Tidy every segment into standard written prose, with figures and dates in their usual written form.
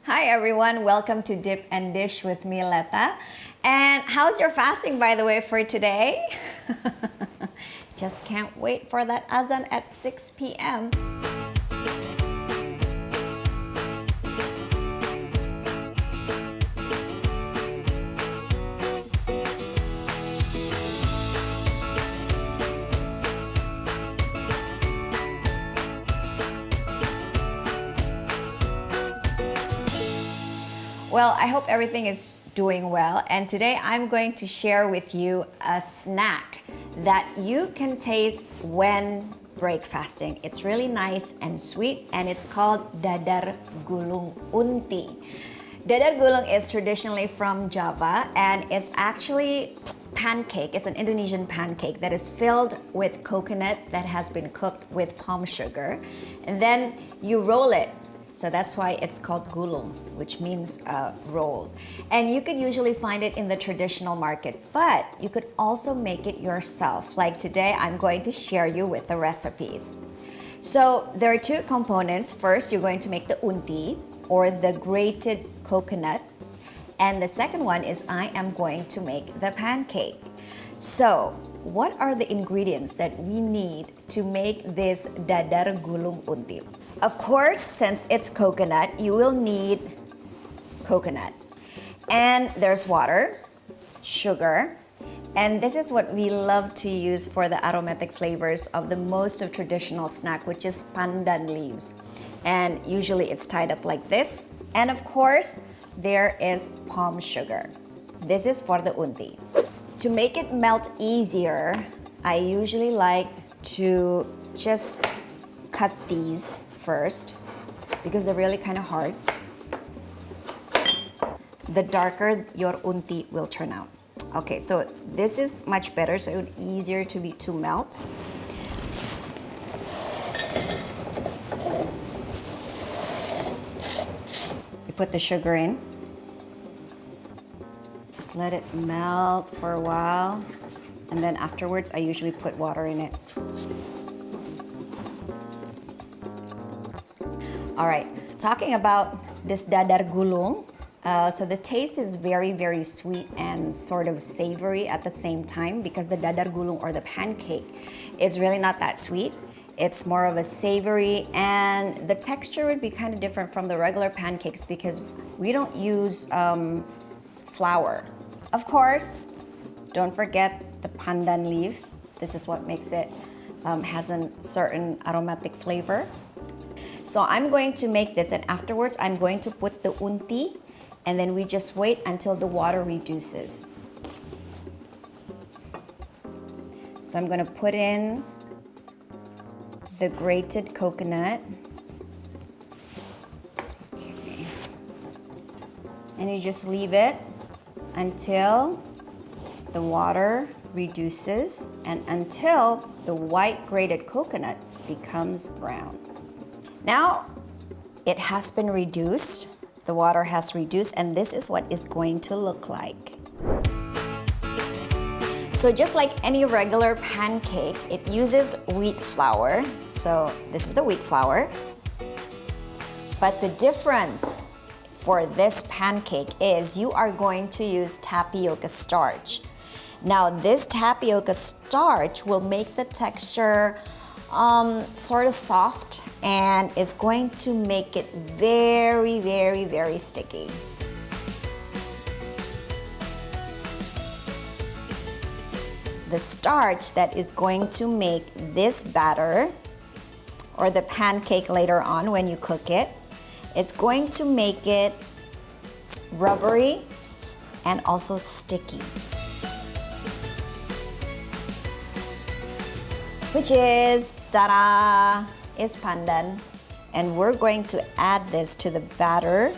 Hi everyone, welcome to Dip and Dish with me, Letta. And how's your fasting, by the way, for today? Just can't wait for that azan at 6 p.m. Well, I hope everything is doing well, and today I'm going to share with you a snack that you can taste when break fasting. It's really nice and sweet, and it's called Dadar Gulung Unti. Dadar Gulung is traditionally from Java, and it's actually pancake. It's an Indonesian pancake that is filled with coconut that has been cooked with palm sugar, and then you roll it. So that's why it's called gulung, which means roll. And you could usually find it in the traditional market, but you could also make it yourself. Like today, I'm going to share you with the recipes. So there are two components. First, you're going to make the unti, or the grated coconut. And the second one is I am going to make the pancake. So what are the ingredients that we need to make this dadar gulung unti? Of course, since it's coconut, you will need coconut. And there's water, sugar, and this is what we love to use for the aromatic flavors of the most of traditional snack, which is pandan leaves. And usually it's tied up like this. And of course, there is palm sugar. This is for the unti. To make it melt easier, I usually like to just cut these first because they're really kind of hard. The darker your unti will turn out. Okay, so this is much better, so it's easier to melt. You put the sugar in. Just let it melt for a while, and then afterwards I usually put water in it. All right, talking about this dadar gulung, so the taste is very, very sweet and sort of savory at the same time, because the dadar gulung, or the pancake, is really not that sweet. It's more of a savory, and the texture would be kind of different from the regular pancakes because we don't use flour. Of course, don't forget the pandan leaf. This is what makes it has a certain aromatic flavor. So I'm going to make this, and afterwards I'm going to put the unti, and then we just wait until the water reduces. So I'm going to put in the grated coconut. Okay. And you just leave it until the water reduces and until the white grated coconut becomes brown. Now it has been reduced, the water has reduced, and this is what it's going to look like. So just like any regular pancake, it uses wheat flour. So this is the wheat flour. But the difference for this pancake is you are going to use tapioca starch. Now this tapioca starch will make the texture sort of soft, and it's going to make it very, very, very sticky. The starch that is going to make this batter, or the pancake later on when you cook it, it's going to make it rubbery and also sticky, which is, ta-da, is pandan. And we're going to add this to the batter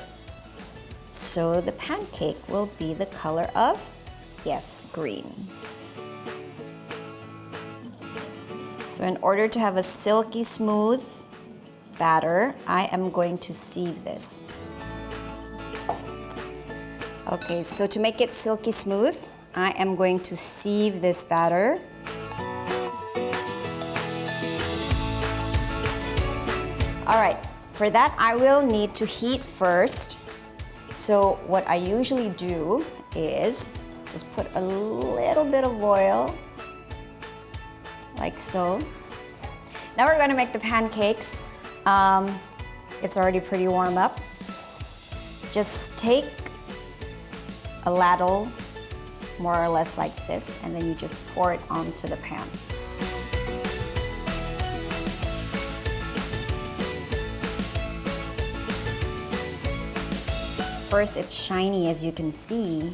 so the pancake will be the color of, yes, green. So in order to have a silky smooth batter, I am going to sieve this. Okay, so to make it silky smooth, I am going to sieve this batter. All right, For that, I will need to heat first. So what I usually do is just put a little bit of oil, like so. Now we're gonna make the pancakes. It's already pretty warm up. Just take a ladle, more or less like this, and then you just pour it onto the pan. First, it's shiny, as you can see,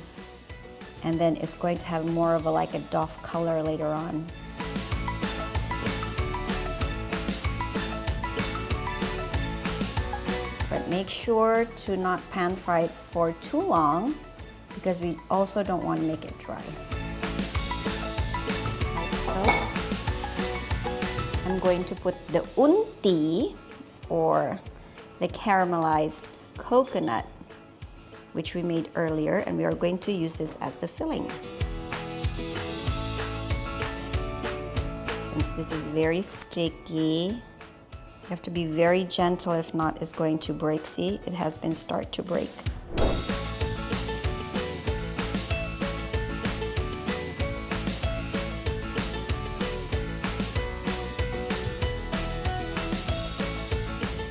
and then it's going to have more of a like a doff color later on. But make sure to not pan fry it for too long, because we also don't want to make it dry. Like so. I'm going to put the unti, or the caramelized coconut, which we made earlier, and we are going to use this as the filling. Since this is very sticky, you have to be very gentle, if not it's going to break. See, it has been start to break.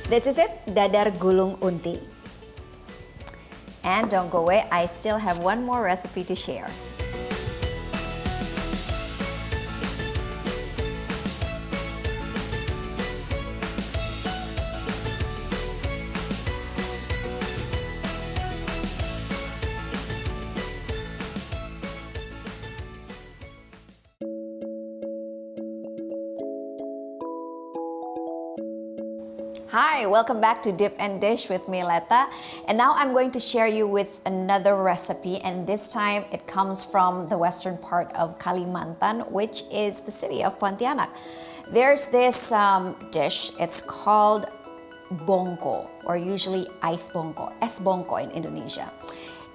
This is it, Dadar Gulung Unti. And don't go away, I still have one more recipe to share. Hi, welcome back to Dip and Dish with me, Letta. And now I'm going to share you with another recipe, and this time it comes from the western part of Kalimantan, which is the city of Pontianak. There's this dish, it's called Bongko, or usually ice bongko, es bongko in Indonesia.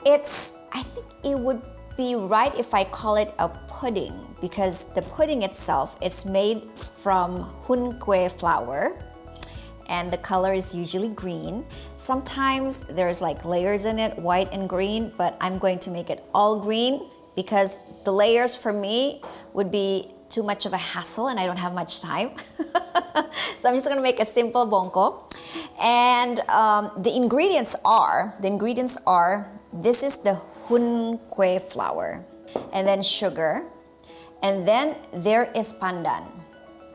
I think it would be right if I call it a pudding, because the pudding itself, it's made from hunque flour, and the color is usually green. Sometimes there's like layers in it, white and green, but I'm going to make it all green because the layers for me would be too much of a hassle and I don't have much time. So I'm just gonna make a simple bongko. And the ingredients are, this is the hunque flour, and then sugar, and then there is pandan.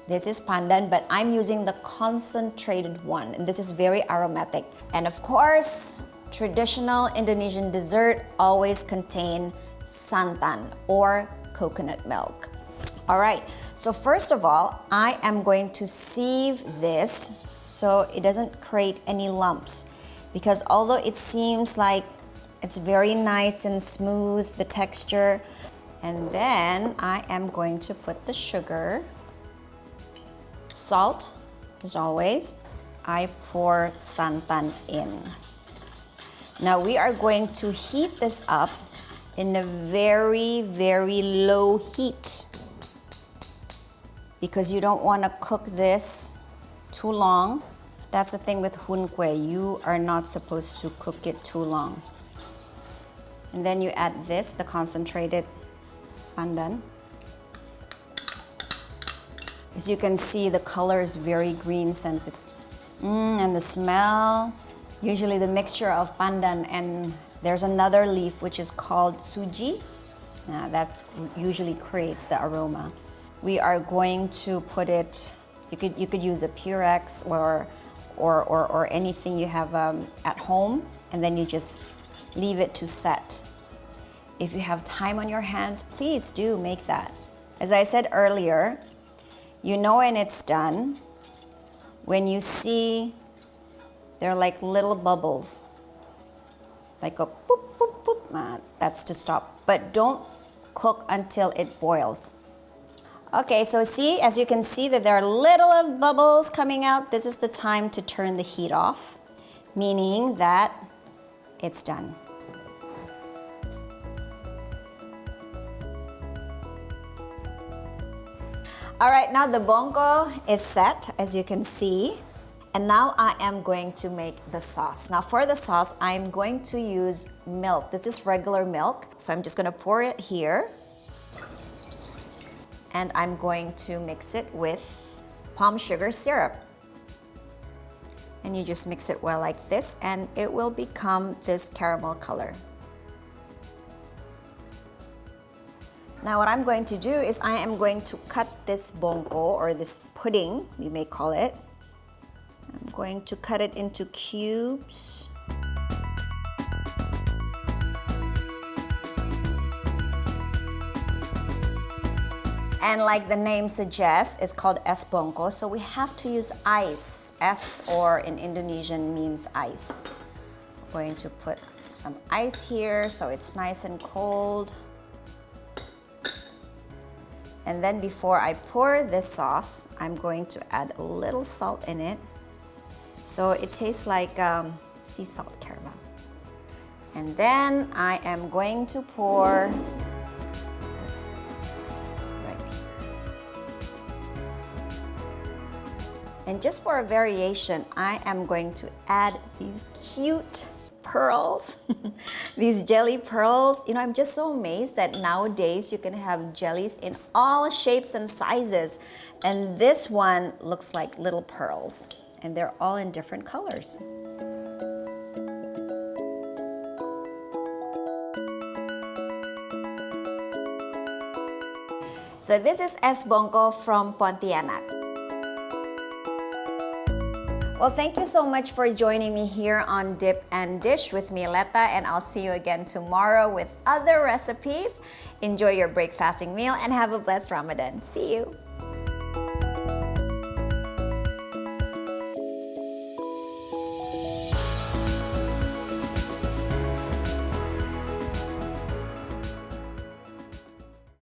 This is pandan, but I'm using the concentrated one, and this is very aromatic. And of course, traditional Indonesian dessert always contain santan, or coconut milk. All right, so first of all, I am going to sieve this so it doesn't create any lumps, because although it seems like it's very nice and smooth, the texture, and then I am going to put the sugar, salt, as always. I pour santan in. Now we are going to heat this up in a very, very low heat, because you don't want to cook this too long. That's the thing with hunque, you are not supposed to cook it too long. And then you add this, the concentrated pandan. As you can see, the color is very green since it's, and the smell, usually the mixture of pandan and there's another leaf which is called suji. That usually creates the aroma. We are going to put it, you could use a Pyrex or anything you have at home, and then you just leave it to set. If you have time on your hands, please do make that. As I said earlier, you know when it's done when you see they're like little bubbles, like a boop, boop, boop. That's to stop. But don't cook until it boils. Okay, so see, as you can see that there are little of bubbles coming out, this is the time to turn the heat off, meaning that it's done. All right, now the bongko is set, as you can see. And now I am going to make the sauce. Now for the sauce, I'm going to use milk. This is regular milk. So I'm just gonna pour it here. And I'm going to mix it with palm sugar syrup. And you just mix it well like this, and it will become this caramel color. Now what I'm going to do is I am going to cut this bongko, or this pudding, we may call it. I'm going to cut it into cubes. And like the name suggests, it's called es bongko, so we have to use ice. Es, or in Indonesian, means ice. I'm going to put some ice here so it's nice and cold. And then before I pour this sauce, I'm going to add a little salt in it. So it tastes like sea salt caramel. And then I am going to pour this sauce right here. And just for a variation, I am going to add these cute pearls, these jelly pearls. You know, I'm just so amazed that nowadays you can have jellies in all shapes and sizes. And this one looks like little pearls, and they're all in different colors. So this is es bongko from Pontianak. Well, thank you so much for joining me here on Dip and Dish with me, Letta, and I'll see you again tomorrow with other recipes. Enjoy your breakfasting meal and have a blessed Ramadan. See you.